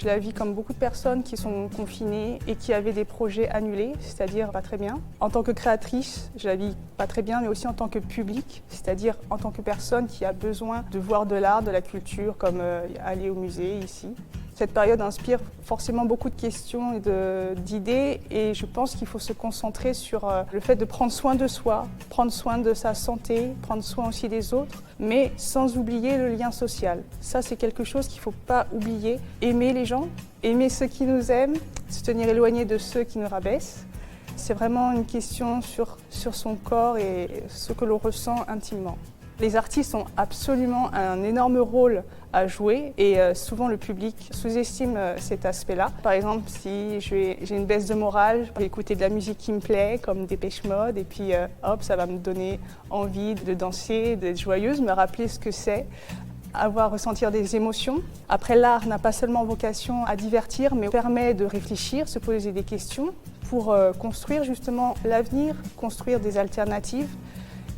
Je la vis comme beaucoup de personnes qui sont confinées et qui avaient des projets annulés, c'est-à-dire pas très bien. En tant que créatrice, je la vis pas très bien, mais aussi en tant que public, c'est-à-dire en tant que personne qui a besoin de voir de l'art, de la culture, comme aller au musée ici. Cette période inspire forcément beaucoup de questions et d'idées et je pense qu'il faut se concentrer sur le fait de prendre soin de soi, prendre soin de sa santé, prendre soin aussi des autres, mais sans oublier le lien social. Ça, c'est quelque chose qu'il ne faut pas oublier. Aimer les gens, aimer ceux qui nous aiment, se tenir éloigné de ceux qui nous rabaissent. C'est vraiment une question sur son corps et ce que l'on ressent intimement. Les artistes ont absolument un énorme rôle à jouer et souvent le public sous-estime cet aspect-là. Par exemple, si j'ai une baisse de morale, je vais écouter de la musique qui me plaît, comme Dépêche Mode, et puis hop, ça va me donner envie de danser, d'être joyeuse, me rappeler ce que c'est, ressentir des émotions. Après, l'art n'a pas seulement vocation à divertir, mais permet de réfléchir, se poser des questions pour construire justement l'avenir, construire des alternatives.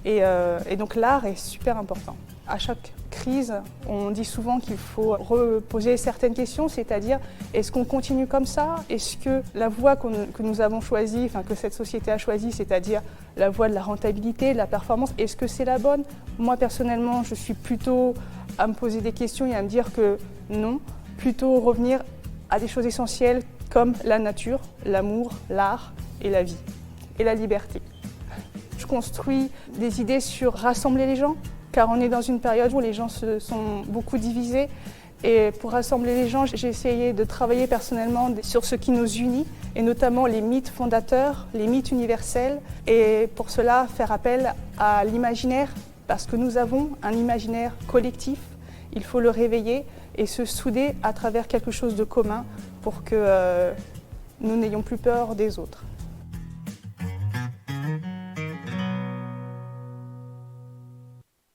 Et donc l'art est super important. À chaque crise, on dit souvent qu'il faut reposer certaines questions, c'est-à-dire est-ce qu'on continue comme ça? Est-ce que la voie que nous avons choisie, enfin que cette société a choisie, c'est-à-dire la voie de la rentabilité, de la performance, est-ce que c'est la bonne? Moi personnellement, je suis plutôt à me poser des questions et à me dire que non, plutôt revenir à des choses essentielles comme la nature, l'amour, l'art et la vie et la liberté. Je construis des idées sur rassembler les gens, car on est dans une période où les gens se sont beaucoup divisés. Et pour rassembler les gens, j'ai essayé de travailler personnellement sur ce qui nous unit, et notamment les mythes fondateurs, les mythes universels. Et pour cela, faire appel à l'imaginaire, parce que nous avons un imaginaire collectif. Il faut le réveiller et se souder à travers quelque chose de commun pour que nous n'ayons plus peur des autres.